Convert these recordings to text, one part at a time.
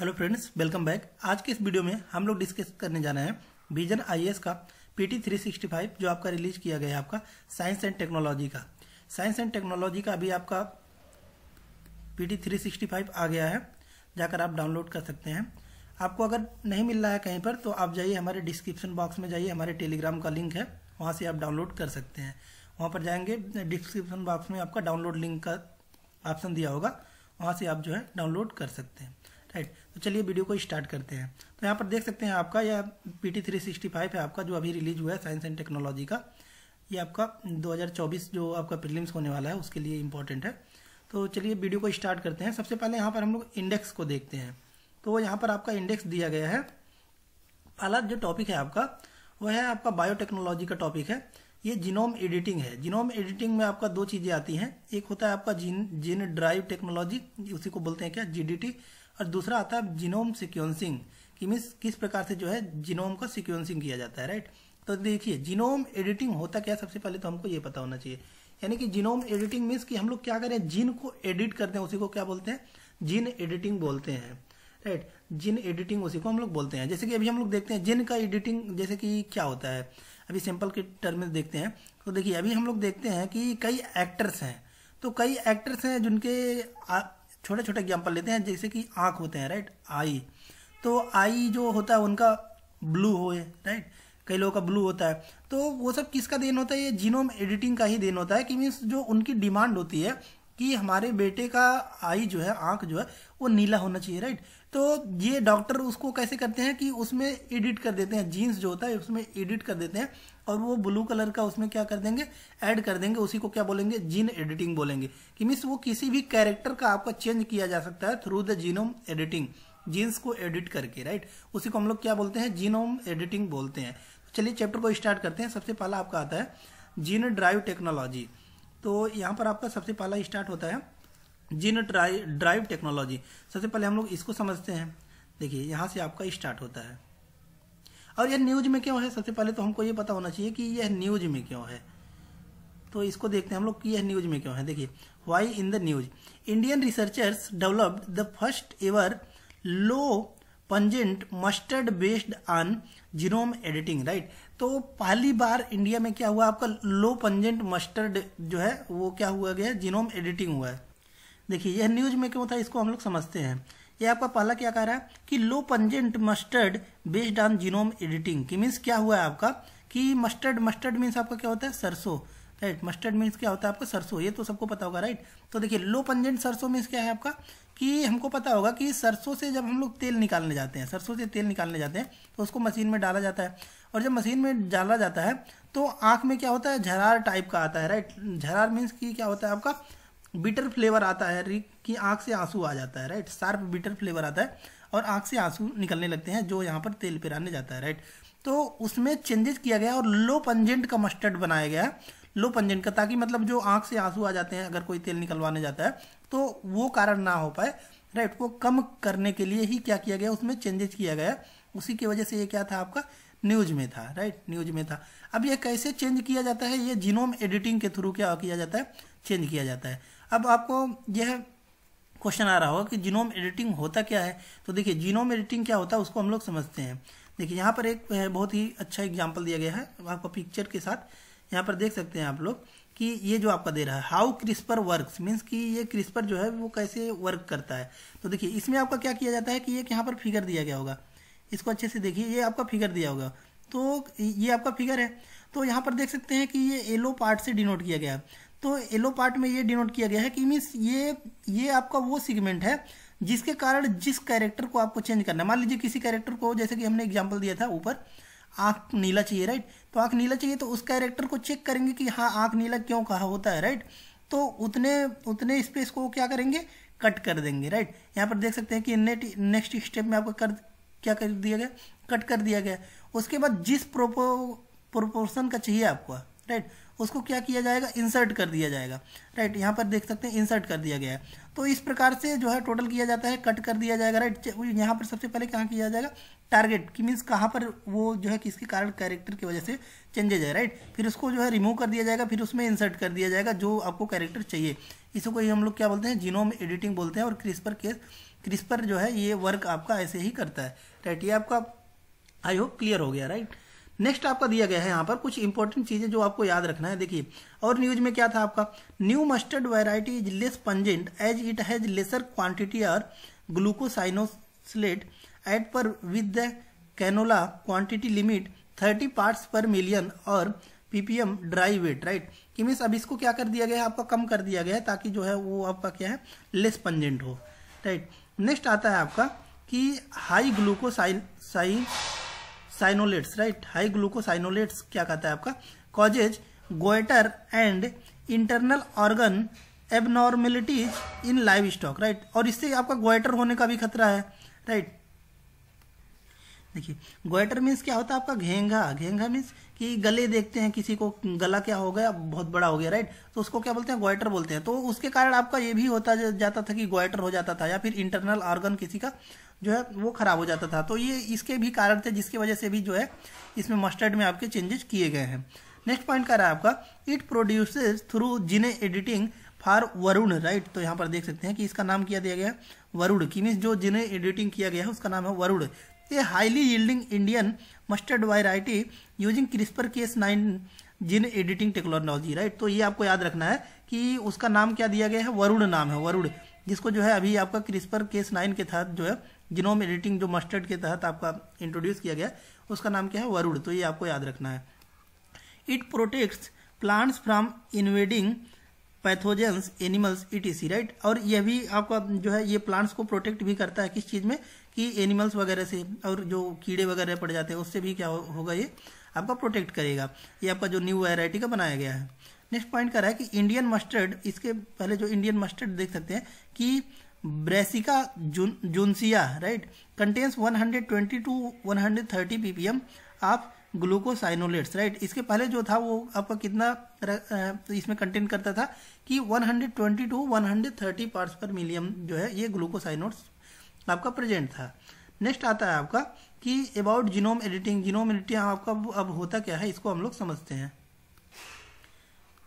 Hello friends, welcome back. आज के इस वीडियो में हम लोग डिस्कस करने जाना है विजन आईएएस का पीटी 365 जो आपका रिलीज किया गया है आपका साइंस एंड टेक्नोलॉजी का। साइंस एंड टेक्नोलॉजी का अभी आपका पीटी 365 आ गया है, जाकर आप डाउनलोड कर सकते हैं। आपको अगर नहीं मिल रहा है कहीं पर तो आप जाइए हमारे डिस्क्रिप्शन बॉक्स में, जाइए हमारे टेलीग्राम का लिंक है, वहाँ से आप डाउनलोड कर सकते हैं। वहाँ पर जाएंगे, डिस्क्रिप्शन बॉक्स में आपका डाउनलोड लिंक का ऑप्शन दिया होगा, वहाँ से आप जो है डाउनलोड कर सकते हैं। राइट, तो चलिए वीडियो को स्टार्ट करते हैं। तो यहाँ पर देख सकते हैं आपका यह पीटी 365 है आपका, जो अभी रिलीज हुआ है साइंस एंड टेक्नोलॉजी का। ये आपका 2024 जो आपका प्रीलिम्स होने वाला है उसके लिए इम्पोर्टेंट है। तो चलिए वीडियो को स्टार्ट करते हैं। सबसे पहले यहाँ पर हम लोग इंडेक्स को देखते हैं। तो यहाँ पर आपका इंडेक्स दिया गया है। पहला जो टॉपिक है आपका वह है आपका बायोटेक्नोलॉजी का टॉपिक है। ये जीनोम एडिटिंग है। जीनोम एडिटिंग में आपका दो चीज़ें आती हैं, एक होता है आपका जीन ड्राइव टेक्नोलॉजी, उसी को बोलते हैं क्या, जीडीटी, और दूसरा आता है जीनोम सिक्वेंसिंग, कि मीन्स किस प्रकार से जो है जीनोम का सिक्वेंसिंग किया जाता है। राइट, तो देखिए जीनोम एडिटिंग होता क्या, सबसे पहले तो हमको ये पता होना चाहिए। यानी कि जीनोम एडिटिंग मीन्स कि हम लोग क्या करें, जीन को एडिट करते हैं, उसी को क्या बोलते हैं, जीन एडिटिंग बोलते हैं। राइट, जीन एडिटिंग उसी को हम लोग बोलते हैं। जैसे कि अभी हम लोग देखते हैं जीन का एडिटिंग जैसे कि क्या होता है, अभी सिंपल के टर्म में देखते हैं। तो देखिए अभी हम लोग देखते हैं कि कई एक्टर्स हैं, तो कई एक्टर्स हैं जिनके छोटे छोटे एग्जाम्पल लेते हैं, जैसे कि आँख होते हैं। राइट, आई, तो आई जो होता है उनका ब्लू हो, राइट, कई लोगों का ब्लू होता है। तो वो सब किसका देन होता है, ये जीनोम एडिटिंग का ही देन होता है। कि मीन्स जो उनकी डिमांड होती है कि हमारे बेटे का आई जो है, आँख जो है वो नीला होना चाहिए। राइट, तो ये डॉक्टर उसको कैसे करते हैं कि उसमें एडिट कर देते हैं, जीन्स जो होता है उसमें एडिट कर देते हैं, और वो ब्लू कलर का उसमें क्या कर देंगे, ऐड कर देंगे। उसी को क्या बोलेंगे, जीन एडिटिंग बोलेंगे। कि मीन्स वो किसी भी कैरेक्टर का आपका चेंज किया जा सकता है through the genome editing, genes को एडिट करके। राइट, उसी को हम लोग क्या बोलते हैं, जीनोम एडिटिंग बोलते हैं। चलिए चैप्टर को स्टार्ट करते हैं। सबसे पहला आपका आता है जीन ड्राइव टेक्नोलॉजी। तो यहाँ पर आपका सबसे पहला स्टार्ट होता है जीन ड्राइव टेक्नोलॉजी। सबसे पहले हम लोग इसको समझते हैं। देखिए यहाँ से आपका स्टार्ट होता है, और यह न्यूज में क्यों है, सबसे पहले तो हमको ये पता होना चाहिए कि यह न्यूज में क्यों है। तो इसको देखते हैं हम लोग कि यह न्यूज में क्यों है। देखिए, why in the news, Indian researchers developed the first ever low pungent mustard based on genome editing. Right, तो पहली बार इंडिया में क्या हुआ, आपका लो पंजेंट मस्टर्ड जो है वो क्या हुआ गया, जीनोम एडिटिंग हुआ है। देखिए यह न्यूज में क्यों था, इसको हम लोग समझते हैं। ये आपका पहला क्या कह रहा है कि low pungent mustard based on genome editing. की मीन्स क्या हुआ है आपका कि मस्टर्ड मीन्स आपका क्या होता है, सरसों। राइट, मस्टर्ड मीन्स क्या होता है आपका, सरसों, ये तो सबको पता होगा। राइट, तो देखिए लो पंजेंट सरसों मीन्स क्या है आपका, कि हमको पता होगा कि सरसों से जब हम लोग तेल निकालने जाते हैं, सरसों से तेल निकालने जाते हैं तो उसको मशीन में डाला जाता है, और जब मशीन में डाला जाता है तो आँख में क्या होता है, झरार टाइप का आता है। राइट, झरार मीन्स की क्या होता है आपका, बिटर फ्लेवर आता है, कि आँख से आंसू आ जाता है। राइट, शार्प बिटर फ्लेवर आता है और आँख से आंसू निकलने लगते हैं जो यहाँ पर तेल पिराने जाता है। राइट, तो उसमें चेंजेस किया गया और लो पंजेंट का मस्टर्ड बनाया गया, लो पंजेंट का, ताकि मतलब जो आँख से आंसू आ जाते हैं अगर कोई तेल निकलवाने जाता है तो वो कारण ना हो पाए। राइट, वो कम करने के लिए ही क्या किया गया, उसमें चेंजेस किया गया। उसी की वजह से ये क्या था आपका, न्यूज में था। राइट, न्यूज में था। अब ये कैसे चेंज किया जाता है, ये जीनोम एडिटिंग के थ्रू क्या किया जाता है, चेंज किया जाता है। अब आपको यह क्वेश्चन आ रहा होगा कि जीनोम एडिटिंग होता क्या है। तो देखिए जीनोम एडिटिंग क्या होता है उसको हम लोग समझते हैं। देखिए यहाँ पर एक बहुत ही अच्छा एग्जांपल दिया गया है आपको पिक्चर के साथ। यहाँ पर देख सकते हैं आप लोग कि ये जो आपका दे रहा है हाउ क्रिस्पर वर्क्स, मीन्स कि ये क्रिस्पर जो है वो कैसे वर्क करता है। तो देखिए इसमें आपका क्या किया जाता है कि एक यहाँ पर फिगर दिया गया होगा, इसको अच्छे से देखिए, ये आपका फिगर दिया होगा। तो ये आपका फिगर है, तो यहाँ पर देख सकते हैं कि ये येलो पार्ट से डिनोट किया गया। तो येलो पार्ट में ये डिनोट किया गया है कि मीन्स ये आपका वो सेगमेंट है जिसके कारण जिस कैरेक्टर को आपको चेंज करना है। मान लीजिए किसी कैरेक्टर को, जैसे कि हमने एग्जांपल दिया था ऊपर, आँख नीला चाहिए। राइट, तो आँख नीला चाहिए तो उस कैरेक्टर को चेक करेंगे कि हाँ आँख नीला क्यों कहा होता है। राइट, तो उतने स्पेस को क्या करेंगे, कट कर देंगे। राइट, यहाँ पर देख सकते हैं कि नेक्स्ट स्टेप में आपका क्या कर दिया गया, कट कर दिया गया। उसके बाद जिस प्रोपोर्शन का चाहिए आपको, राइट, उसको क्या किया जाएगा, इंसर्ट कर दिया जाएगा। राइट, यहाँ पर देख सकते हैं इंसर्ट कर दिया गया है। तो इस प्रकार से जो है टोटल किया जाता है, कट कर दिया जाएगा। राइट, यहाँ पर सबसे पहले कहाँ किया जाएगा, टारगेट की मीन्स कहाँ पर वो जो है किसके कारण कैरेक्टर की वजह से चेंजेज है। राइट, फिर उसको जो है रिमूव कर दिया जाएगा, फिर उसमें इंसर्ट कर दिया जाएगा जो आपको कैरेक्टर चाहिए। इसको ही हम लोग क्या बोलते हैं, जीनोम एडिटिंग बोलते हैं। और क्रिस्पर जो है ये वर्क आपका ऐसे ही करता है। राइट, ये आपका आई होप क्लियर हो गया। राइट, नेक्स्ट आपका दिया गया है यहाँ पर कुछ इंपॉर्टेंट चीजें जो आपको याद रखना है। देखिए, और न्यूज में क्या था आपका, new mustard variety is less pungent as it has lesser quantity और glucosinolate at par with the canola quantity limit 30 parts per million और ppm ड्राई वेट। राइट, कि मीन्स अब इसको क्या कर दिया गया है, आपका कम कर दिया गया है ताकि जो है वो आपका क्या है, लेस पंजेंट हो। राइट, नेक्स्ट आता है आपका कि high glucosinolates. Right, high glucosinolates क्या कहता है आपका, causes goitre and internal organ abnormalities in live stock. Right, और इससे आपका गोइटर होने का भी खतरा है। राइट, देखिए गोइटर मीन्स क्या होता है आपका, घेंघा मीन्स कि गले देखते हैं किसी को, गला क्या हो गया, बहुत बड़ा हो गया। राइट, तो उसको क्या बोलते हैं, गोइटर बोलते हैं। तो उसके कारण आपका ये भी होता जाता था कि गोइटर हो जाता था, या फिर इंटरनल ऑर्गन किसी का जो है वो खराब हो जाता था। तो ये इसके भी कारण थे जिसकी वजह से भी जो है इसमें मस्टर्ड में आपके चेंजेस किए गए हैं। नेक्स्ट पॉइंट क्या रहा है आपका, इट प्रोड्यूसेस थ्रू जीने एडिटिंग फॉर वरुण। राइट, तो यहाँ पर देख सकते हैं कि इसका नाम क्या दिया गया है, वरुण, की मीन्स जो जीने एडिटिंग किया गया है उसका नाम है वरुण। ये highly yielding Indian mustard variety using CRISPR Cas9 gene editing technology. Right, तो ये आपको याद रखना है कि उसका नाम क्या दिया गया है, वरुण नाम है, वरुण, जिसको जो है अभी आपका क्रिस्पर Cas9 के तहत जो है जीनोम एडिटिंग जो मस्टर्ड के तहत आपका इंट्रोड्यूस किया गया उसका नाम क्या है, वरुण। तो ये आपको याद रखना है। It protects plants from invading pathogens animals etc। Right, और यह भी आपका जो है ये प्लांट्स को प्रोटेक्ट भी करता है किस चीज में, कि एनिमल्स वगैरह से, और जो कीड़े वगैरह पड़ जाते हैं उससे भी क्या होगा, ये आपका प्रोटेक्ट करेगा। ये आपका जो न्यू वैरायटी का बनाया गया है। नेक्स्ट पॉइंट कर रहा है कि इंडियन मस्टर्ड, इसके पहले जो इंडियन मस्टर्ड देख सकते हैं कि brassica juncea. Right, contains 120 to 130 ppm of glucosinolates. Right, इसके पहले जो था वो आपका कितना इसमें कंटेंट करता था कि 120 to 130 पार्ट्स पर मिलियन जो है ये ग्लूकोसाइनोट्स आपका प्रेजेंट था। नेक्स्ट आता है आपका कि about genome editing. Genome editing आपका अब होता क्या है, इसको हम लोग समझते हैं।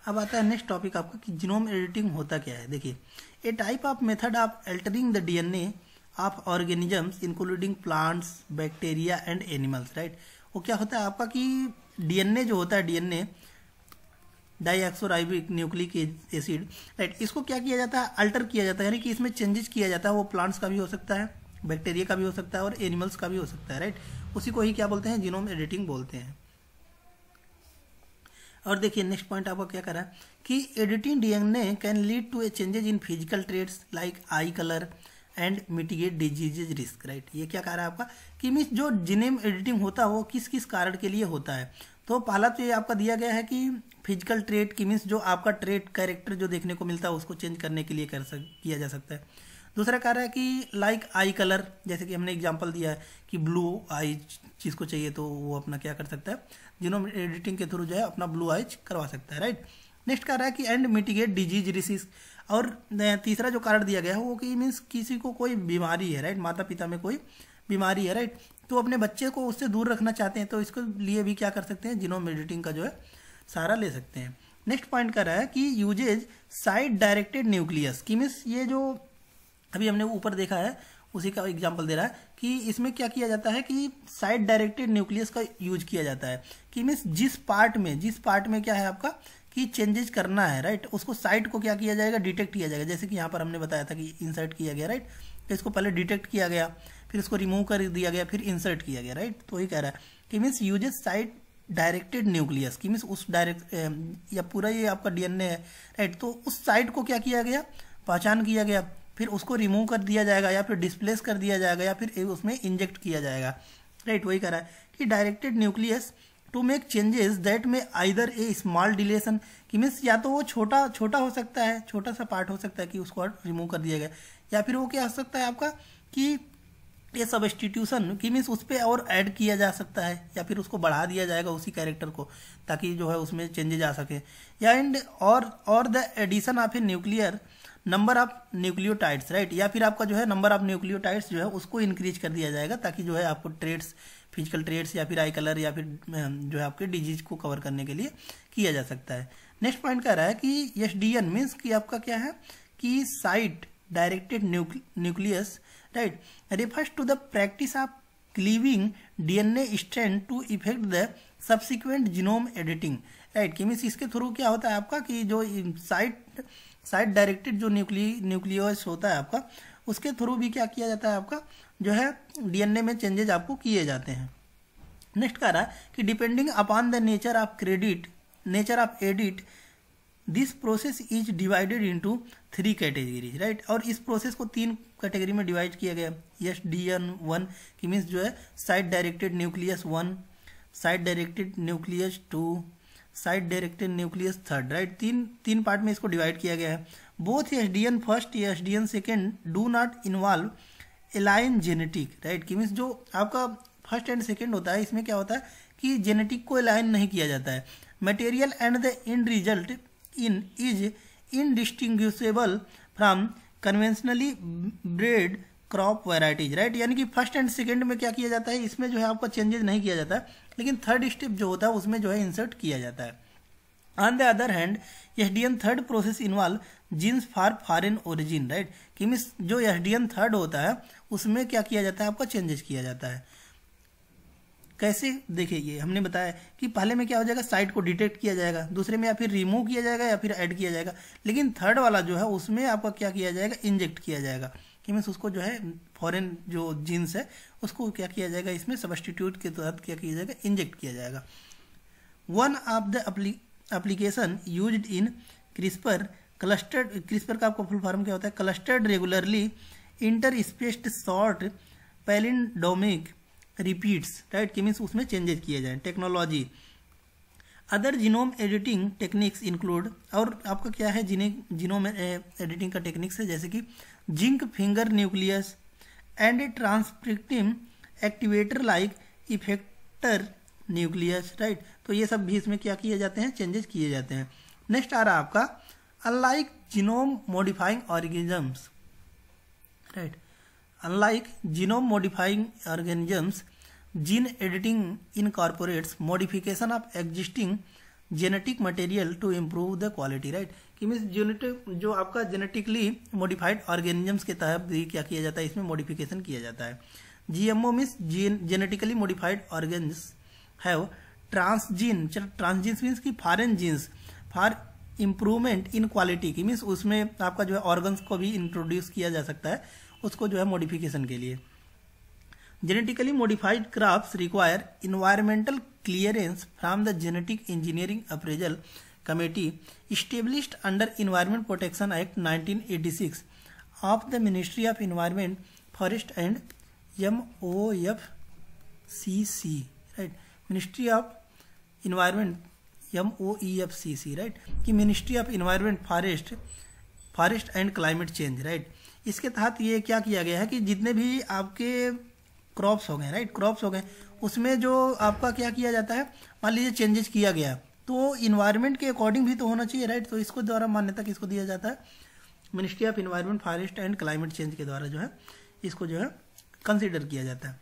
अब आता है नेक्स्ट टॉपिक आपका कि जीनोम एडिटिंग होता क्या है। देखिए, a type of method of altering the DNA of organisms including plants, bacteria and animals. Right, वो क्या होता है आपका कि डीएनए जो होता है, डीएनए डाइऑक्सोराइबोनिक न्यूक्लिक एसिड। राइट, इसको क्या किया जाता है, अल्टर किया जाता है, यानी कि इसमें चेंजेस किया जाता है। वो प्लांट्स का भी हो सकता है, बैक्टीरिया का भी हो सकता है और एनिमल्स का भी हो सकता है। राइट, उसी को ही क्या बोलते हैं, जीनोम एडिटिंग बोलते हैं। और देखिए नेक्स्ट पॉइंट आपका क्या कर रहा है कि editing DNA can lead to a changes in physical traits like eye colour and mitigate diseases risk. Right, ये क्या कह रहा है आपका कि मीन्स जो जीनोम एडिटिंग होता है वो किस किस कारण के लिए होता है। तो पहला तो ये आपका दिया गया है कि फिजिकल ट्रेट की मीन्स जो आपका ट्रेट कैरेक्टर जो देखने को मिलता है उसको चेंज करने के लिए किया जा सकता है। दूसरा कह रहा है कि लाइक आई कलर, जैसे कि हमने एग्जांपल दिया है कि ब्लू आई चीज को चाहिए तो वो अपना क्या कर सकता है, जीनोम एडिटिंग के थ्रू जो है अपना ब्लू आइज करवा सकता है। राइट, नेक्स्ट कह रहा है कि एंड मिटिगेट डिजीज रिस्क। और तीसरा जो कारण दिया गया है वो कि मीन्स किसी को कोई बीमारी है। राइट, माता पिता में कोई बीमारी है। राइट, तो अपने बच्चे को उससे दूर रखना चाहते हैं तो इसके लिए भी क्या कर सकते हैं, जीनोम एडिटिंग का जो है सहारा ले सकते हैं। नेक्स्ट पॉइंट कर रहा है कि यूजेज साइड डायरेक्टेड न्यूक्लियस, की मीन्स ये जो अभी हमने ऊपर देखा है उसी का एग्जांपल दे रहा है कि इसमें क्या किया जाता है कि साइड डायरेक्टेड न्यूक्लियस का यूज किया जाता है। कि मीन्स जिस पार्ट में क्या है आपका कि चेंजेस करना है। राइट, उसको साइट को क्या किया जाएगा, डिटेक्ट किया जाएगा। जैसे कि यहाँ पर हमने बताया था कि इंसर्ट किया गया। राइट, तो इसको पहले डिटेक्ट किया गया, फिर इसको रिमूव कर दिया गया, फिर इंसर्ट किया गया। राइट, तो ही कह रहा है कि means uses side directed nucleus, की मीन्स उस डायरेक्ट या पूरा ये आपका डीएनए है। राइट, तो उस साइट को क्या किया गया, पहचान किया गया, फिर उसको रिमूव कर दिया जाएगा या फिर डिस्प्लेस कर दिया जाएगा या फिर उसमें इंजेक्ट किया जाएगा। राइट, वही कह रहा है कि directed nucleus to make changes that में आइदर ए स्मॉल डिलेशन, कि मीन्स या तो वो छोटा हो सकता है, छोटा सा पार्ट हो सकता है कि उसको रिमूव कर दिया गया, या फिर वो क्या हो सकता है आपका कि ये सब्स्टिट्यूशन की मीन्स उस पर और ऐड किया जा सकता है या फिर उसको बढ़ा दिया जाएगा उसी कैरेक्टर को, ताकि जो है उसमें चेंजेज आ सके। या एंड और the addition of a nuclear number of nucleotides, right, या फिर आपका जो है नंबर ऑफ न्यूक्लियोटाइड्स जो है उसको इंक्रीज कर दिया जाएगा, ताकि जो है आपको ट्रेड्स, फिजिकल ट्रेड्स या फिर आई कलर या फिर जो है आपके डिजीज को कवर करने के लिए किया जा सकता है। नेक्स्ट पॉइंट कह रहा है कि एसडीएन मीन्स कि आपका क्या है कि site directed nucleus, right, refers to the practice of cleaving DNA strand to effect the subsequent genome editing, right, कि मीन्स इसके थ्रू क्या होता है आपका कि जो साइट डायरेक्टेड जो न्यूक्लियस होता है आपका, उसके थ्रू भी क्या किया जाता है आपका जो है डीएनए में चेंजेज आपको किए जाते हैं। नेक्स्ट कह रहा है कि depending upon the nature of edit this process is divided into 3 categories, right, और इस प्रोसेस को 3 कैटेगरी में डिवाइड किया गया। SDN1 की मीन्स जो है site directed nucleus 1, site directed nucleus 2, site directed nucleus 3, right, तीन पार्ट में इसको डिवाइड किया गया है। बोथ SDN फर्स्ट या SDN second do not involve align genetic, right, की मीन्स जो आपका फर्स्ट एंड सेकेंड होता है इसमें क्या होता है कि जेनेटिक को एलाइन नहीं किया जाता है। Material and the end result is indistinguishable from conventionally bred crop varieties, right, यानी कि फर्स्ट एंड सेकेंड में क्या किया जाता है, इसमें जो है आपका चेंजेस नहीं किया जाता है, लेकिन थर्ड स्टेप जो होता है उसमें जो है इंसर्ट किया जाता है। On the other hand SDN third process involve genes for foreign origin, right, कि मीन्स जो SDN थर्ड होता है उसमें क्या किया जाता है आपका चेंजेस किया जाता है। कैसे, देखिए ये हमने बताया कि पहले में क्या हो जाएगा साइट को डिटेक्ट किया जाएगा, दूसरे में या फिर रिमूव किया जाएगा या फिर ऐड किया जाएगा, लेकिन थर्ड वाला जो है उसमें आपका क्या किया जाएगा इंजेक्ट किया जाएगा, कि मीन्स उसको जो है फॉरेन जो जीन्स है उसको क्या किया जाएगा इसमें सब्स्टिट्यूट के तहत क्या किया जाएगा इंजेक्ट किया जाएगा। One of the application used in CRISPR CRISPR का आपका फुल फॉर्म क्या होता है, clustered regularly interspaced short palindromic repeats, right, कि मीन्स उसमें चेंजेस किए जाए। Technology other genome editing techniques include, और आपका क्या है जीनोम एडिटिंग का टेक्निक्स है जैसे कि zinc finger nucleus and transcriptive activator like effector nucleus, right, तो ये सब भी इसमें क्या किए जाते हैं चेंजेस किए जाते हैं। नेक्स्ट आ रहा आपका unlike genome modifying organisms, right, unlike genome modifying organisms gene editing incorporates modification of existing genetic material to improve the quality, right, कि मीन्स जेनेटिक जो आपका जेनेटिकली मॉडिफाइड ऑर्गेनिजम्स के तहत भी क्या किया जाता है इसमें मॉडिफिकेशन किया जाता है। GMO means genetically modified organs have transgenes means की foreign genes for improvement in quality, की मीन्स उसमें आपका जो है ऑर्गन्स को भी इंट्रोड्यूस किया जा सकता है उसको जो है मॉडिफिकेशन के लिए। Genetically modified crops require environmental clearance from the genetic engineering appraisal committee established under environment protection act 1986 of the ministry of environment forest and MOEFCC, right, ministry of environment MOEFCC, right, कि ministry of environment forest and climate change, right, इसके तहत ये क्या किया गया है कि जितने भी आपके क्रॉप्स हो गए, राइट, क्रॉप्स हो गए उसमें जो आपका क्या किया जाता है मान लीजिए चेंजेस किया गया तो इन्वायरमेंट के अकॉर्डिंग भी तो होना चाहिए, राइट, तो इसको द्वारा मान्यता किसको दिया जाता है ministry of environment forest and climate change के द्वारा जो है इसको जो है कंसिडर किया जाता है।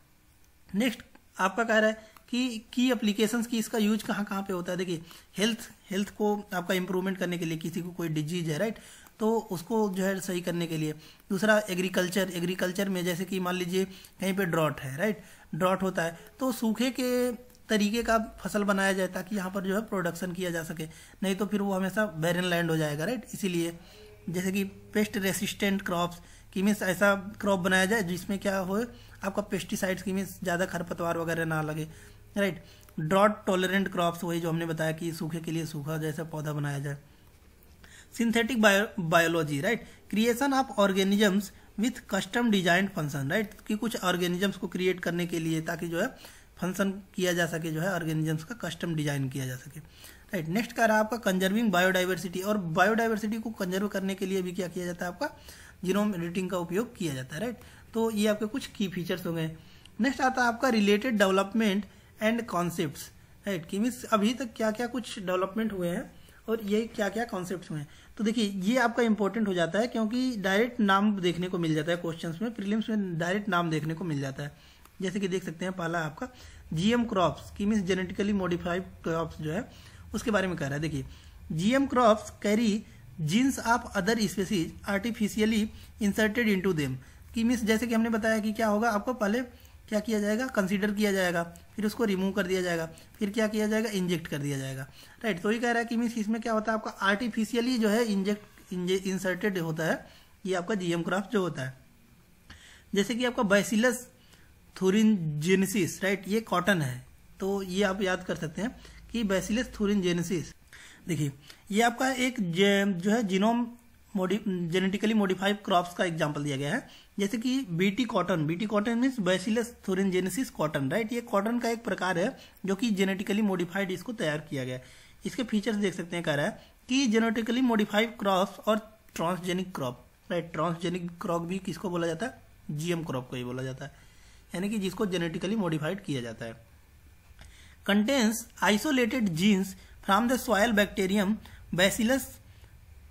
नेक्स्ट आपका कह रहा है कि की एप्लीकेशंस की इसका यूज कहाँ कहाँ पे होता है। देखिए हेल्थ को आपका इंप्रूवमेंट करने के लिए, किसी को कोई डिजीज है, राइट, तो उसको जो है सही करने के लिए। दूसरा एग्रीकल्चर में जैसे कि मान लीजिए कहीं पे ड्रॉट है, राइट, ड्रॉट होता है तो सूखे के तरीके का फसल बनाया जाए ताकि यहाँ पर जो है प्रोडक्शन किया जा सके, नहीं तो फिर वो हमेशा बैरन लैंड हो जाएगा, राइट। इसीलिए जैसे कि पेस्ट रेसिस्टेंट क्रॉप्स की मीन्स ऐसा क्रॉप बनाया जाए जिसमें क्या हो आपका पेस्टिसाइड्स की मीन्स ज़्यादा खरपतवार वगैरह ना लगे, राइट। ड्रॉट टॉलरेंट क्रॉप्स वही जो हमने बताया कि सूखे के लिए सूखा जैसा पौधा बनाया जाए। Synthetic biology, right, creation of organisms with custom design function, right, कि कुछ ऑर्गेनिजम्स को क्रिएट करने के लिए ताकि जो है फंक्शन किया जा सके, जो है ऑर्गेनिजम्स का कस्टम डिजाइन किया जा सके, राइट। नेक्स्ट का रहा आपका कंजर्विंग बायोडाइवर्सिटी, और बायोडाइवर्सिटी को कंजर्व करने के लिए भी क्या किया जाता है आपका जीनोम एडिटिंग का उपयोग किया जाता है, राइट। तो ये आपके कुछ की फीचर्स हो गए। नेक्स्ट आता है आपका related development and concepts, right, कि मीन्स अभी तक क्या क्या कुछ डेवलपमेंट हुए हैं और ये क्या क्या कॉन्सेप्ट्स हुए हैं। तो देखिए ये आपका इंपॉर्टेंट हो जाता है क्योंकि डायरेक्ट नाम देखने को मिल जाता है क्वेश्चंस में, प्रीलिम्स में डायरेक्ट नाम देखने को मिल जाता है। जैसे कि देख सकते हैं पहला आपका जीएम क्रॉप्स, की मीन्स जेनेटिकली मॉडिफाइड क्रॉप्स जो है उसके बारे में कह रहा है। देखिए GM crops carry jeans of other species artificially inserted into them, की मीन्स जैसे कि हमने बताया कि क्या होगा, आपको पहले क्या किया जाएगा, कंसीडर किया जाएगा, फिर उसको रिमूव कर दिया जाएगा, फिर क्या किया जाएगा, इंजेक्ट कर दिया जाएगा, राइट। तो ये कह रहा है कि मीन्स इसमें क्या होता है, आपका आर्टिफिशियली जो है इंसर्टेड होता है, ये आपका जीएम क्रॉप्स जो होता है। जैसे कि आपका बैसिलस थुरिनजेनेसिस, राइट, ये कॉटन है, तो ये आप याद कर सकते हैं कि बैसिलस थुरिनजेनेसिस। देखिए ये आपका एक जो है जीनोम जेनेटिकली मॉडिफाइड क्रॉप्स का एग्जांपल दिया गया है। जैसे कि BT cotton means bacillus thuringiensis cotton, right, ये कॉटन का एक प्रकार है जो कि जेनेटिकली मॉडिफाइड इसको तैयार किया गया है। इसके फीचर्स देख सकते हैं, कह रहा है कि जेनेटिकली मॉडिफाइड क्रॉप्स और transgenic crop, right, transgenic crop भी किसको बोला जाता है, जीएम क्रॉप को ही बोला जाता है, यानी कि जिसको जेनेटिकली मॉडिफाइड किया जाता है। Contains isolated genes from the soil bacterium bacillus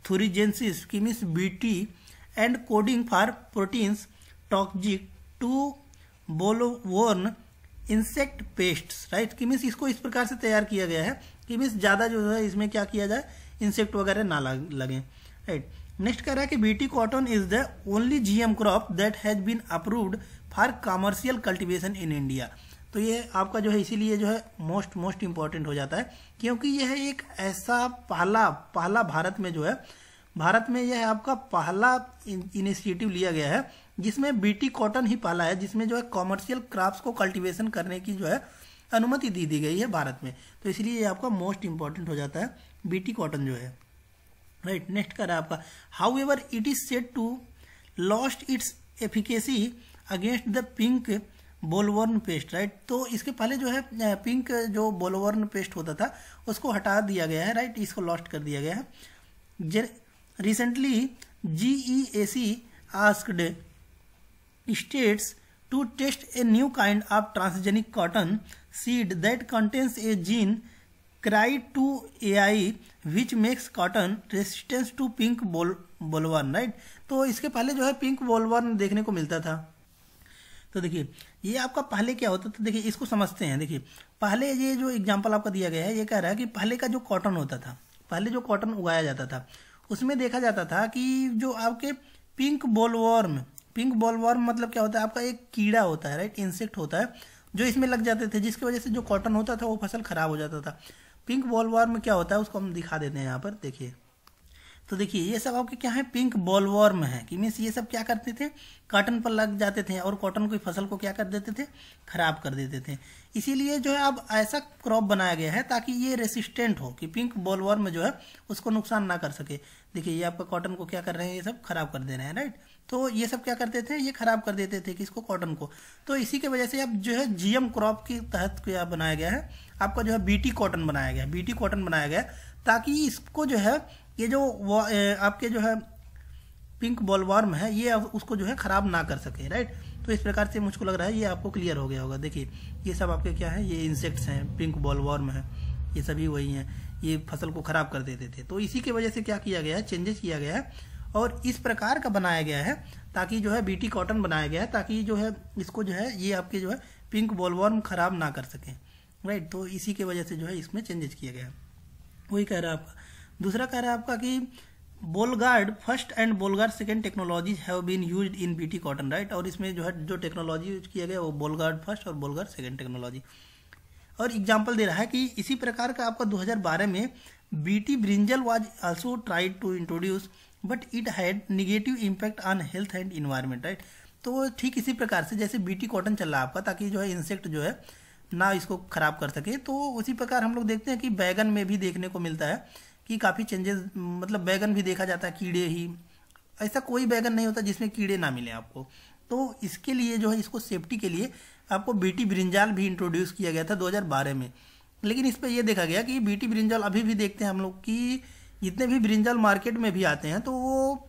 thuringiensis, की means BT, and coding for proteins toxic to bollworm insect pests, right, की मीन्स इसको इस प्रकार से तैयार किया गया है कि मीन्स ज्यादा जो है इसमें क्या किया जाए, इंसेक्ट वगैरह ना लगे, राइट। नेक्स्ट कह रहा है कि BT cotton is the only GM crop that has been approved for commercial cultivation in India. तो ये आपका जो है इसीलिए जो है मोस्ट इंपॉर्टेंट हो जाता है क्योंकि यह एक ऐसा पहला भारत में यह आपका पहला इनिशिएटिव लिया गया है जिसमें बीटी कॉटन ही पहला है जिसमें जो है कॉमर्शियल क्रॉप्स को कल्टीवेशन करने की जो है अनुमति दी गई है भारत में। तो इसलिए ये आपका मोस्ट इंपॉर्टेंट हो जाता है बीटी कॉटन जो है, राइट। नेक्स्ट कर रहा है आपका however it is said to lost its efficacy against the pink bollworm pest, right. तो इसके पहले जो है पिंक जो बोलवर्न पेस्ट होता था उसको हटा दिया गया है, राइट, इसको लॉस्ट कर दिया गया है। Recently GEAC asked states to test a new kind of transgenic cotton seed that contains a gene Cry2AI which makes cotton resistance to pink bollworm, right. तो इसके पहले जो है पिंक बोलवर्न देखने को मिलता था। तो देखिए ये आपका पहले क्या होता था, देखिए इसको समझते हैं। देखिए पहले ये जो एग्जांपल आपका दिया गया है ये कह रहा है कि पहले का जो कॉटन होता था, पहले जो कॉटन उगाया जाता था उसमें देखा जाता था कि जो आपके पिंक बोलवर्म मतलब क्या होता है, आपका एक कीड़ा होता है, राइट, इंसेक्ट होता है जो इसमें लग जाते थे जिसकी वजह से जो कॉटन होता था वो फसल खराब हो जाता था। पिंक बोलवर्म क्या होता है उसको हम दिखा देते हैं यहाँ पर, देखिए। तो देखिए ये सब आपके क्या है, पिंक बोलवर्म है, कि मीन्स ये सब क्या करते थे, कॉटन पर लग जाते थे और कॉटन की फसल को क्या कर देते थे, खराब कर देते थे। इसीलिए जो है अब ऐसा क्रॉप बनाया गया है ताकि ये रेसिस्टेंट हो, कि पिंक बोलवर्म जो है उसको नुकसान ना कर सके। देखिए ये आपका कॉटन को क्या कर रहे हैं, ये सब खराब कर दे रहे हैं, राइट। तो ये सब क्या करते थे, ये खराब कर देते थे किसको, कॉटन को। तो इसी की वजह से अब जो है जीएम क्रॉप के तहत क्या बनाया गया है, आपका जो है बीटी कॉटन बनाया गया, बीटी कॉटन बनाया गया ताकि इसको जो है ये जो आपके जो है पिंक बोलवर्म है ये उसको जो है खराब ना कर सके, राइट। तो इस प्रकार से मुझको लग रहा है ये आपको क्लियर हो गया होगा। देखिए ये सब आपके क्या है, ये इंसेक्ट्स हैं, पिंक बोलवर्म है, ये सभी वही हैं, ये फसल को खराब कर देते थे। तो इसी की वजह से क्या किया गया है, चेंजेस किया गया है और इस प्रकार का बनाया गया है ताकि जो है बीटी कॉटन बनाया गया है ताकि जो है इसको जो है ये आपके जो है पिंक बोलवर्म खराब ना कर सके, राइट। तो इसी की वजह से जो है इसमें चेंजेस किया गया है, वही कह रहा है आपका। दूसरा कह रहा है आपका कि Bollgard first and Bollgard second technologies have been used in BT cotton, right. और इसमें जो है जो टेक्नोलॉजी यूज किया गया वो बोलगार्ड फर्स्ट और बोलगार्ड सेकेंड टेक्नोलॉजी। और एग्जाम्पल दे रहा है कि इसी प्रकार का आपका 2012 में BT brinjal was also tried to introduce but it had negative impact on health and environment, right. तो ठीक इसी प्रकार से जैसे बीटी कॉटन चल रहा है आपका ताकि जो है इंसेक्ट जो है ना इसको खराब कर सके, तो उसी प्रकार हम लोग देखते हैं कि बैगन में भी देखने को मिलता है कि काफ़ी चेंजेस, मतलब बैगन भी देखा जाता है कीड़े ही, ऐसा कोई बैगन नहीं होता जिसमें कीड़े ना मिले आपको। तो इसके लिए जो है इसको सेफ्टी के लिए आपको बीटी ब्रिंजाल भी इंट्रोड्यूस किया गया था 2012 में। लेकिन इस पर यह देखा गया कि बीटी ब्रिंजाल अभी भी देखते हैं हम लोग कि जितने भी ब्रिंजाल मार्केट में भी आते हैं तो वो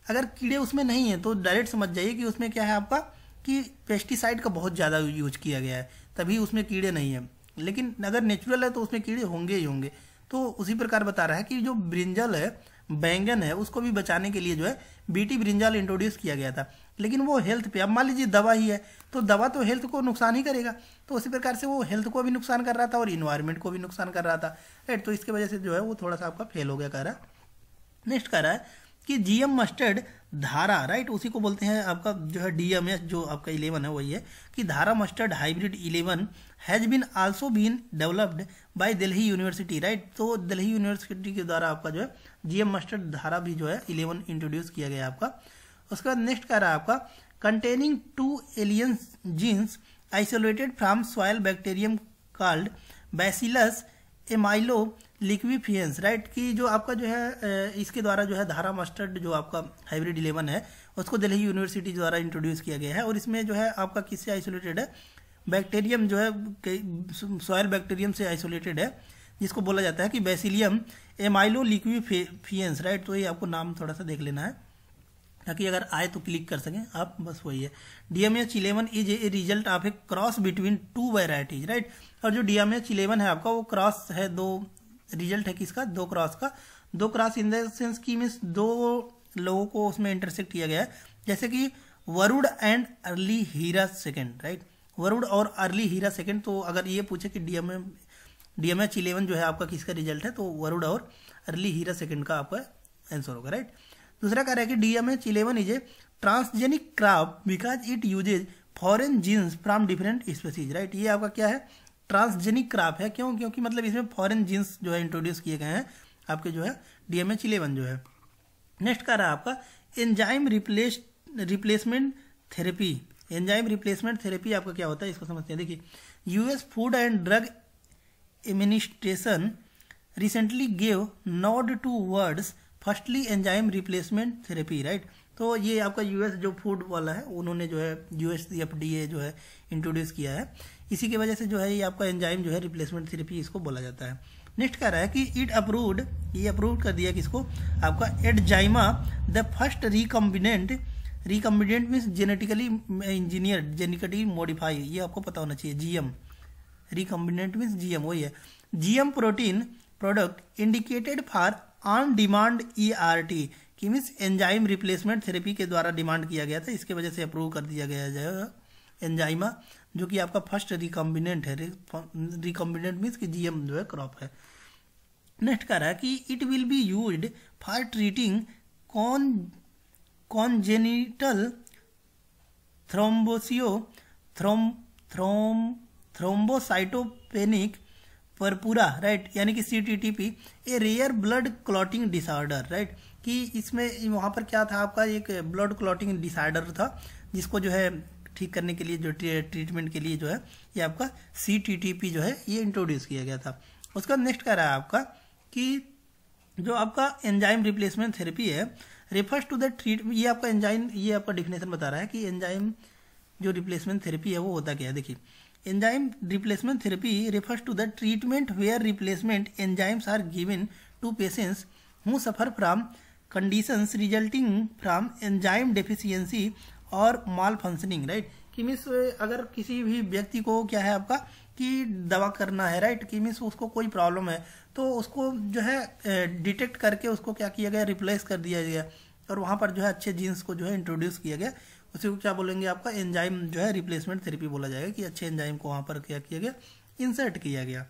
अगर कीड़े उसमें नहीं है तो डायरेक्ट समझ जाइए कि उसमें क्या है आपका कि पेस्टिसाइड का बहुत ज़्यादा यूज किया गया है, तभी उसमें कीड़े नहीं है। लेकिन अगर नेचुरल है तो उसमें कीड़े होंगे ही होंगे। तो उसी प्रकार बता रहा है कि जो ब्रिंजल है, बैंगन है, उसको भी बचाने के लिए जो है बीटी ब्रिंजल इंट्रोड्यूस किया गया था। लेकिन वो हेल्थ पे, अब मान लीजिए दवा ही है तो दवा तो हेल्थ को नुकसान ही करेगा, तो उसी प्रकार से वो हेल्थ को भी नुकसान कर रहा था और इन्वायरमेंट को भी नुकसान कर रहा था, राइट। तो इसके वजह से जो है वो थोड़ा सा आपका फेल हो गया कह रहा है। नेक्स्ट कह रहा है कि जीएम मस्टर्ड धारा, राइट, उसी को बोलते हैं आपका जो है डीएमएस, जो आपका 11 है वही है कि Dhara mustard hybrid 11 has been also been developed by Delhi university, right. तो दिल्ली यूनिवर्सिटी के द्वारा आपका जो है जीएम मस्टर्ड धारा भी जो है 11 इंट्रोड्यूस किया गया आपका। उसके बाद नेक्स्ट कह रहा है आपका containing 2 alien genes isolated from soil bacterium called bacillus amyloliquefaciens, right, कि जो आपका जो है इसके द्वारा जो है धारा मस्टर्ड जो आपका हाइब्रिड 11 है उसको दिल्ली यूनिवर्सिटी द्वारा इंट्रोड्यूस किया गया है। और इसमें जो है आपका किससे आइसोलेटेड है, बैक्टीरियम जो है सॉइल बैक्टीरियम से आइसोलेटेड है, जिसको बोला जाता है कि बैसिलियम एमाइलो लिक्विफियंस, राइट। तो ये आपको नाम थोड़ा सा देख लेना है ताकि अगर आए तो क्लिक कर सकें आप, बस वही है। DMH 11 is a result of A cross between 2 varieties, right. और जो DMH 11 है आपका वो क्रॉस है, दो रिजल्ट है किसका, 2 क्रॉस का। 2 क्रॉस इन द सेंस की मीन्स 2 लोगों को उसमें इंटरसेक्ट किया गया है, जैसे कि Varuna and early Heera second, right, Varuna और अर्ली हीरा सेकंड। तो अगर ये पूछे कि DMH 11 जो है आपका किसका रिजल्ट है, तो वरुड और अर्ली हीरा सेकंड का आपका आंसर होगा, राइट। दूसरा कह रहा है कि DMH 11 is a transgenic crop because it uses foreign genes from different species, right. ये आपका क्या है, ट्रांसजेनिक क्रॉप है, क्यों, क्योंकि मतलब इसमें फॉरेन जीन्स जो है इंट्रोड्यूस किए गए हैं आपके जो है DMH 11 जो है। नेक्स्ट कह रहा है आपका enzyme replacement therapy. Enzyme replacement therapy आपका क्या होता है इसको समझते हैं। देखिए, US food and drug administration recently gave nod to words firstly enzyme replacement therapy, right. तो ये आपका यूएस जो फूड वाला है उन्होंने जो है यूएस FDA जो है इंट्रोड्यूस किया है, इसी की वजह से जो है ये आपका एंजाइम जो है रिप्लेसमेंट थेरेपी इसको बोला जाता है। नेक्स्ट कह रहा है कि इट अप्रूव्ड, ये अप्रूव कर दिया किसको, आपका Adzynma the first recombinant means genetically engineered genetically modify, ये आपको पता होना चाहिए। GM रिकम्बिनेंट मीन्स GM वही है, GM protein product indicated for on demand ERT की मीन्स एंजाइम रिप्लेसमेंट थेरेपी के द्वारा डिमांड किया गया था, इसके वजह से अप्रूव कर दिया गया है एंजाइमा, जो कि आपका फर्स्ट रिकम्बिनेंट है। रिकम्बिनेंट मीन्स कि GM जो है क्रॉप है। नेक्स्ट कह रहा है कि it will be used for treating congenital thrombocytopenic purpura, right, यानी कि CTTP, a rare blood clotting disorder, right, कि इसमें वहाँ पर क्या था आपका एक ब्लड क्लॉटिंग डिसऑर्डर था, जिसको जो है ठीक करने के लिए जो ट्रीटमेंट के लिए जो है ये आपका CTTP जो है ये इंट्रोड्यूस किया गया था। उसका नेक्स्ट कह रहा है आपका कि जो आपका एंजाइम रिप्लेसमेंट थेरेपी है रेफर्स टू द ट्रीटमेंट, ये आपका एंजाइम, ये आपका डिफिनेशन बता रहा है कि एंजाइम जो रिप्लेसमेंट थेरेपी है वो होता क्या है। देखिए, enzyme replacement therapy refers to the treatment where replacement enzymes are given to patients who suffer from conditions resulting from enzyme deficiency or malfunctioning, right, कि मीन्स अगर किसी भी व्यक्ति को क्या है आपका कि दवा करना है, राइट, कि मीन्स उसको कोई प्रॉब्लम है तो उसको जो है डिटेक्ट करके उसको क्या किया गया, रिप्लेस कर दिया गया और वहाँ पर जो है अच्छे जीन्स को जो है इंट्रोड्यूस किया गया, उसी को क्या बोलेंगे आपका एंजाइम जो है रिप्लेसमेंट थेरेपी बोला जाएगा कि अच्छे एंजाइम को वहाँ पर क्या किया गया, इंसर्ट किया गया।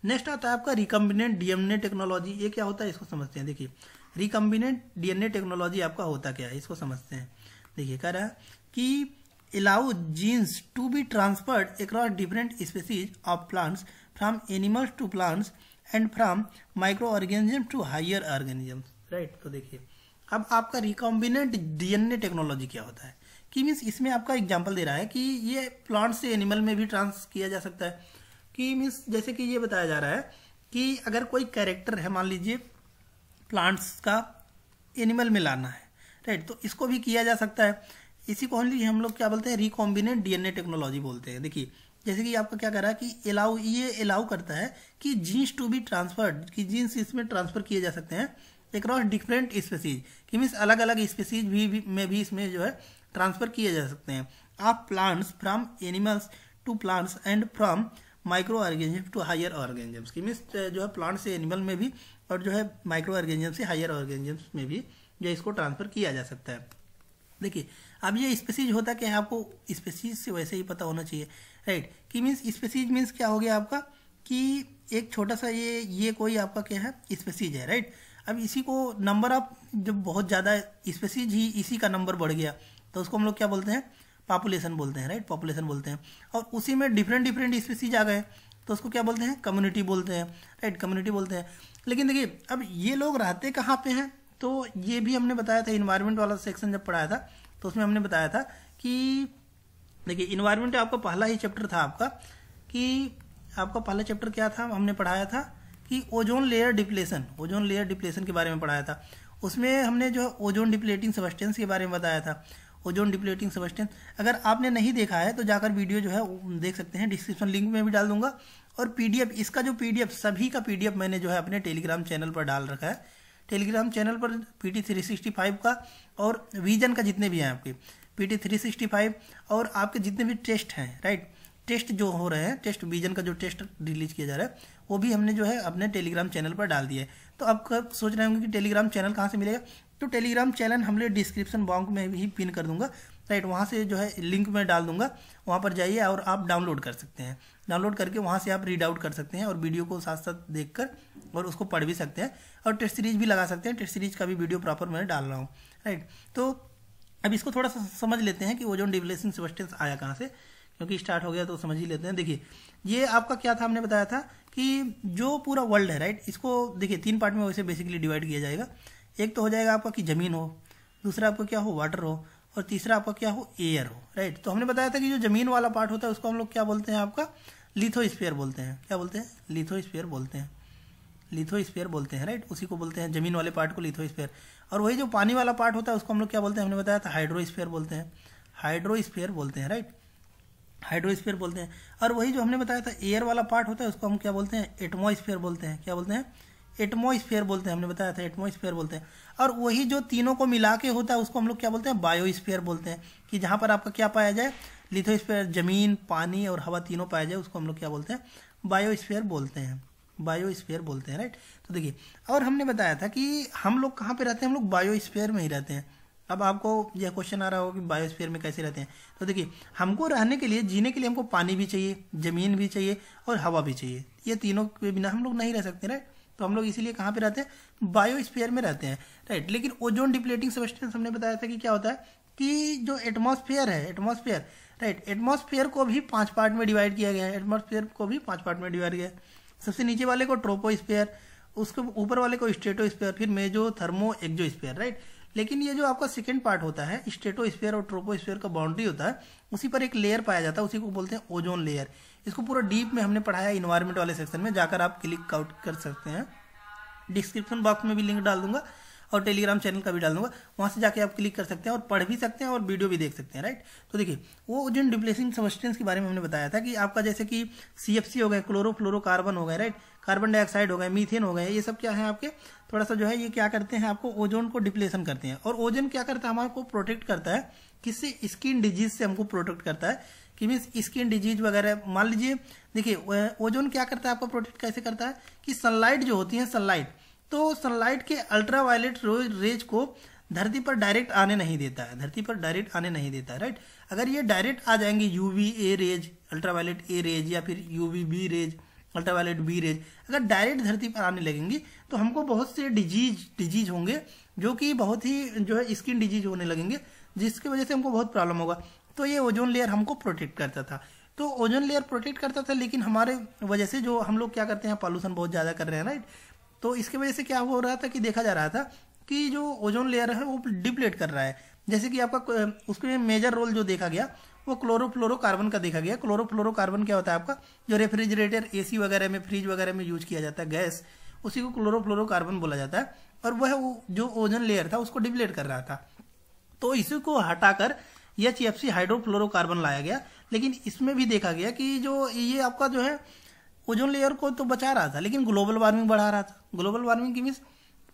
नेक्स्ट आता है आपका रिकम्बिनेंट DNA टेक्नोलॉजी। ये क्या होता है इसको समझते हैं। देखिए, रिकम्बिनेंट DNA टेक्नोलॉजी आपका होता क्या है इसको समझते हैं। देखिए, कह रहा है कि allow genes to be transferred across different species of plants from animals to plants and from microorganisms to higher organisms, right। तो देखिए, अब आपका रिकॉम्बिनेंट DNA टेक्नोलॉजी क्या होता है कि मीन्स इसमें आपका एग्जांपल दे रहा है कि ये प्लांट से एनिमल में भी ट्रांस किया जा सकता है, कि मीन्स जैसे कि ये बताया जा रहा है कि अगर कोई कैरेक्टर है, मान लीजिए प्लांट्स का एनिमल में लाना है, राइट, तो इसको भी किया जा सकता है। इसी को ओनली हम लोग क्या बोलते हैं, रिकॉम्बिनेंट DNA टेक्नोलॉजी बोलते हैं। देखिए, जैसे कि आपका क्या कर रहा है कि ये अलाउ करता है कि जीन्स टू बी ट्रांसफर्ड, कि जीन्स इसमें ट्रांसफर किए जा सकते हैं अक्रॉस डिफरेंट स्पीसीज, कि मीन्स अलग अलग स्पीसीज में भी इसमें जो है ट्रांसफर किए जा सकते हैं। Of plants from animals to plants and from micro organism to higher organisms, कि मीन्स जो है प्लांट से एनिमल में भी और जो है माइक्रो ऑर्गेनिज्म से हायर ऑर्गेनिजम्स में भी जो इसको ट्रांसफर किया जा सकता है। देखिए अब ये स्पीसीज होता क्या है, आपको स्पीसीज से वैसे ही पता होना चाहिए, राइट, कि मीन्स स्पीसीज मीन्स क्या हो गया आपका कि एक छोटा सा ये कोई आपका क्या है स्पीसीज है, राइट। अब इसी को नंबर ऑफ जब बहुत ज़्यादा स्पीसीज ही इसी का नंबर बढ़ गया तो उसको हम लोग क्या बोलते हैं, पॉपुलेशन बोलते हैं, राइट, पॉपुलेशन बोलते हैं। और उसी में डिफरेंट स्पीसीज आ गए तो उसको क्या बोलते हैं, कम्युनिटी बोलते हैं, राइट, कम्युनिटी बोलते हैं। लेकिन देखिए अब ये लोग रहते कहाँ पे हैं, तो ये भी हमने बताया था, इन्वायरमेंट वाला सेक्शन जब पढ़ाया था तो उसमें हमने बताया था कि देखिए इन्वायरमेंट आपका पहला ही चैप्टर था आपका, कि आपका पहला चैप्टर क्या था, हमने पढ़ाया था कि ओजोन लेयर डिप्लेशन के बारे में पढ़ाया था। उसमें हमने जो है ओजोन डिप्लेटिंग सबस्टेंस के बारे में बताया था, ओजोन डिप्लेटिंग सबस्टेंस। अगर आपने नहीं देखा है तो जाकर वीडियो जो है देख सकते हैं, डिस्क्रिप्शन लिंक में भी डाल दूंगा। और पीडीएफ, इसका जो पीडीएफ सभी का पीडीएफ मैंने जो है अपने टेलीग्राम चैनल पर डाल रखा है। टेलीग्राम चैनल पर PT 365 का और विजन का जितने भी हैं आपके PT 365 और आपके जितने भी टेस्ट हैं, राइट, टेस्ट जो हो रहे हैं, टेस्ट विजन का जो टेस्ट रिलीज किया जा रहा है वो भी हमने जो है अपने टेलीग्राम चैनल पर डाल दिया है। तो आप सोच रहे होंगे कि टेलीग्राम चैनल कहाँ से मिलेगा, तो टेलीग्राम चैनल हमने डिस्क्रिप्शन बॉक्स में भी पिन कर दूंगा, राइट, वहाँ से जो है लिंक में डाल दूंगा, वहाँ पर जाइए और आप डाउनलोड कर सकते हैं। डाउनलोड करके वहाँ से आप रीड आउट कर सकते हैं और वीडियो को साथ साथ देखकर और उसको पढ़ भी सकते हैं और टेस्ट सीरीज भी लगा सकते हैं। टेस्ट सीरीज का भी वीडियो प्रॉपर मैं डाल रहा हूँ, राइट। तो अब इसको थोड़ा सा समझ लेते हैं कि ओजोन डिप्लेशन सबस्टेंस आया कहाँ से, क्योंकि स्टार्ट हो गया तो समझ ही लेते हैं। देखिए ये आपका क्या था, हमने बताया था कि जो पूरा वर्ल्ड है, राइट, इसको देखिए 3 पार्ट में वैसे बेसिकली डिवाइड किया जाएगा। एक तो हो जाएगा आपका कि जमीन हो, दूसरा आपका क्या हो वाटर हो, और तीसरा आपका क्या हो एयर हो, राइट। तो हमने बताया था कि जो जमीन वाला पार्ट होता है उसको हम लोग क्या बोलते हैं, आपका लिथोस्फीयर बोलते हैं। क्या बोलते हैं, लिथोस्फीयर बोलते हैं, लिथोस्फीयर बोलते हैं, राइट, उसी को बोलते हैं जमीन वाले पार्ट को लिथोस्फीयर। और वही जो पानी वाला पार्ट होता है उसको हम लोग क्या बोलते हैं, हमने बताया था हाइड्रोस्फीयर बोलते हैं, हाइड्रोस्फीयर बोलते हैं, राइट, हाइड्रोस्फीयर बोलते हैं। और वही जो हमने बताया था एयर वाला पार्ट होता है उसको हम क्या बोलते हैं, एटमॉस्फेयर बोलते हैं। क्या बोलते हैं, एटमॉस्फेयर बोलते हैं, हमने बताया था एटमॉस्फेयर बोलते हैं। और वही जो तीनों को मिला के होता है उसको हम लोग क्या बोलते हैं, बायोस्फीयर बोलते हैं, कि जहाँ पर आपका क्या पाया जाए, लिथोस्फीयर, जमीन, पानी और हवा तीनों पाया जाए उसको हम लोग क्या बोलते हैं, बायोस्फीयर बोलते हैं, बायोस्फीयर बोलते हैं, राइट। तो देखिए और हमने बताया था कि हम लोग कहाँ पे रहते हैं, हम लोग बायोस्फीयर में ही रहते हैं। अब आपको यह क्वेश्चन आ रहा होगा कि बायोस्फीयर में कैसे रहते हैं, तो देखिए हमको रहने के लिए, जीने के लिए हमको पानी भी चाहिए, जमीन भी चाहिए और हवा भी चाहिए। ये तीनों के बिना हम लोग नहीं रह सकते, राइट। तो हम लोग इसीलिए कहाँ पे रहते हैं, बायोस्फीयर में रहते हैं, राइट। लेकिन ओजोन डिप्लेटिंग सबस्टेंस हमने बताया था कि क्या होता है कि जो एटमॉस्फेयर है, एटमॉस्फेयर, राइट, एटमॉस्फेयर को भी 5 पार्ट में डिवाइड किया गया है, एटमॉस्फेयर को भी 5 पार्ट में डिवाइड किया है। सबसे नीचे वाले को ट्रोपोस्फेयर, उसके ऊपर वाले को स्ट्रेटोस्फेयर, फिर मेजो, थर्मो, एक्सोस्फेयर, राइट। लेकिन ये जो आपका सेकंड पार्ट होता है, स्ट्रेटोस्फेयर और ट्रोपोस्फेयर का बाउंड्री होता है, उसी पर एक लेयर पाया जाता है, उसी को बोलते हैं ओजोन लेयर। इसको पूरा डीप में हमने पढ़ाया इन्वायरमेंट वाले सेक्शन में, जाकर आप क्लिक आउट कर सकते हैं। डिस्क्रिप्शन बॉक्स में भी लिंक डाल दूंगा और टेलीग्राम चैनल का भी डाल दूंगा, वहां से जाके आप क्लिक कर सकते हैं और पढ़ भी सकते हैं और वीडियो भी देख सकते हैं, राइट। तो देखिए वो ओजोन डिप्लेशन सबस्टेंस के बारे में हमने बताया था कि आपका जैसे कि CFC हो गए, क्लोरोफ्लोरोकार्बन हो गए, राइट, कार्बन डाइऑक्साइड हो गए, मीथेन हो गए, ये सब क्या है आपके थोड़ा सा जो है ये क्या करते हैं, आपको ओजोन को डिप्लेशन करते हैं। और ओजोन क्या करता है, हमारे प्रोटेक्ट करता है, किससे, स्किन डिजीज से हमको प्रोटेक्ट करता है, कि मीन्स स्किन डिजीज वगैरह। मान लीजिए देखिए ओजोन क्या करता है, आपको प्रोटेक्ट कैसे करता है कि सनलाइट जो होती है, सनलाइट, तो सनलाइट के अल्ट्रावायलेट रेज को धरती पर डायरेक्ट आने नहीं देता है, धरती पर डायरेक्ट आने नहीं देता है, राइट। अगर ये डायरेक्ट आ जाएंगे UVA rays, ultraviolet A rays, या फिर UVB rays, ultraviolet B rays, अगर डायरेक्ट धरती पर आने लगेंगी तो हमको बहुत से डिजीज होंगे, जो कि बहुत ही जो है स्किन डिजीज होने लगेंगे, जिसकी वजह से हमको बहुत प्रॉब्लम होगा। तो ये ओजोन लेयर हमको प्रोटेक्ट करता था, तो ओजोन लेयर प्रोटेक्ट करता था। लेकिन हमारे वजह से जो हम लोग क्या करते हैं, पॉल्यूशन बहुत ज्यादा कर रहे हैं, राइट। तो इसकी वजह से क्या हो रहा था कि देखा जा रहा था कि जो ओजोन लेयर है वो डिप्लेट कर रहा है। जैसे कि आपका उसके मेजर रोल जो देखा गया वो क्लोरोफ्लोरोकार्बन का देखा गया। क्लोरोफ्लोरोकार्बन क्या होता है, आपका जो रेफ्रिजरेटर, AC वगैरह में, फ्रिज वगैरह में यूज किया जाता है गैस, उसी को क्लोरोफ्लोरोकार्बन बोला जाता है। और वह जो ओजोन लेयर था उसको डिप्लेट कर रहा था, तो इसी को हटाकर HFC हाइड्रोफ्लोरोकार्बन लाया गया। लेकिन इसमें भी देखा गया कि जो ये आपका जो है ओजोन लेयर को तो बचा रहा था, लेकिन ग्लोबल वार्मिंग बढ़ा रहा था। ग्लोबल वार्मिंग की मीन्स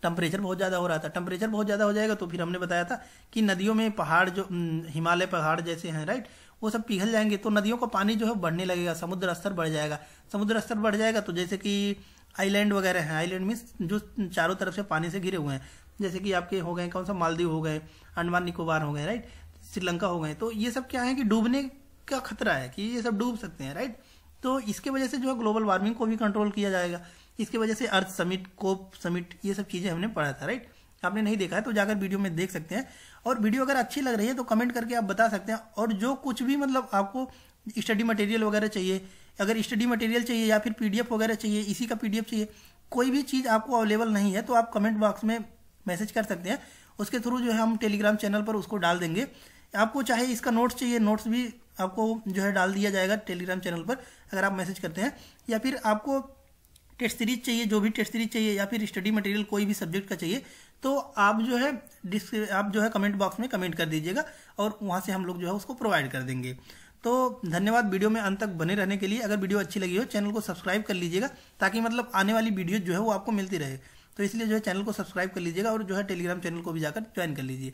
टेम्परेचर बहुत ज़्यादा हो रहा था। टेम्परेचर बहुत ज़्यादा हो जाएगा तो फिर हमने बताया था कि नदियों में पहाड़ जो हिमालय पहाड़ जैसे हैं, राइट, वो सब पिघल जाएंगे तो नदियों का पानी जो है बढ़ने लगेगा, समुद्र स्तर बढ़ जाएगा। समुद्र स्तर बढ़ जाएगा तो जैसे कि आइलैंड वगैरह हैं, आइलैंड मीन्स जो चारों तरफ से पानी से घिरे हुए हैं, जैसे कि आपके हो गए कौन सा, मालदीव हो गए, अंडमान निकोबार हो गए, राइट, श्रीलंका हो गए, तो ये सब क्या है कि डूबने का खतरा है कि ये सब डूब सकते हैं, राइट। तो इसके वजह से जो है ग्लोबल वार्मिंग को भी कंट्रोल किया जाएगा। इसके वजह से अर्थ समिट, कोप समिट, ये सब चीजें हमने पढ़ा था, राइट। आपने नहीं देखा है तो जाकर वीडियो में देख सकते हैं। और वीडियो अगर अच्छी लग रही है तो कमेंट करके आप बता सकते हैं। और जो कुछ भी मतलब आपको स्टडी मटेरियल वगैरह चाहिए, अगर स्टडी मटेरियल चाहिए या फिर पीडीएफ वगैरह चाहिए, इसी का पीडीएफ चाहिए, कोई भी चीज़ आपको अवेलेबल नहीं है तो आप कमेंट बॉक्स में मैसेज कर सकते हैं। उसके थ्रू जो है हम टेलीग्राम चैनल पर उसको डाल देंगे। आपको चाहे इसका नोट्स चाहिए, नोट्स भी आपको जो है डाल दिया जाएगा टेलीग्राम चैनल पर अगर आप मैसेज करते हैं। या फिर आपको टेस्ट सीरीज चाहिए, जो भी टेस्ट सीरीज चाहिए या फिर स्टडी मटेरियल कोई भी सब्जेक्ट का चाहिए तो आप जो है कमेंट बॉक्स में कमेंट कर दीजिएगा और वहाँ से हम लोग जो है उसको प्रोवाइड कर देंगे। तो धन्यवाद वीडियो में अंत तक बने रहने के लिए। अगर वीडियो अच्छी लगी हो चैनल को सब्सक्राइब कर लीजिएगा ताकि मतलब आने वाली वीडियो जो है वो आपको मिलती रहे। तो इसलिए जो है चैनल को सब्सक्राइब कर लीजिएगा और जो है टेलीग्राम चैनल को भी जाकर ज्वाइन कर लीजिए।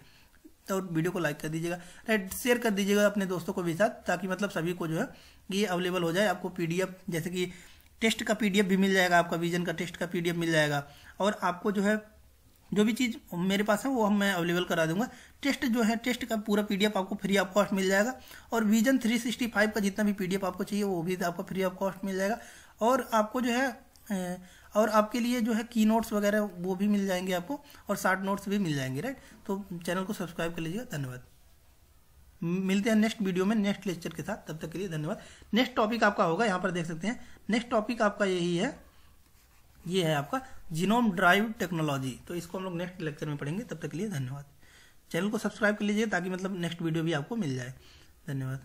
तो वीडियो को लाइक कर दीजिएगा, राइट, शेयर कर दीजिएगा अपने दोस्तों को भी साथ, ताकि मतलब सभी को जो है ये अवेलेबल हो जाए। आपको पीडीएफ जैसे कि टेस्ट का पीडीएफ भी मिल जाएगा, आपका विजन का टेस्ट का पीडीएफ मिल जाएगा। और आपको जो है जो भी चीज़ मेरे पास है वो मैं अवेलेबल करा दूंगा। टेस्ट जो है टेस्ट का पूरा पीडीएफ आपको फ्री ऑफ कॉस्ट मिल जाएगा। और विजन 365 का जितना भी पीडीएफ आपको चाहिए वो भी आपको फ्री ऑफ कॉस्ट मिल जाएगा। और आपको जो है और आपके लिए जो है की नोट्स वगैरह वो भी मिल जाएंगे आपको, और शार्ट नोट्स भी मिल जाएंगे, राइट। तो चैनल को सब्सक्राइब कर लीजिएगा। धन्यवाद। मिलते हैं नेक्स्ट वीडियो में नेक्स्ट लेक्चर के साथ, तब तक के लिए धन्यवाद। नेक्स्ट टॉपिक आपका होगा, यहाँ पर देख सकते हैं नेक्स्ट टॉपिक आपका यही है, ये है आपका जीनोम ड्राइव टेक्नोलॉजी। तो इसको हम लोग नेक्स्ट लेक्चर में पढ़ेंगे। तब तक के लिए धन्यवाद। चैनल को सब्सक्राइब कर लीजिए ताकि मतलब नेक्स्ट वीडियो भी आपको मिल जाए। धन्यवाद।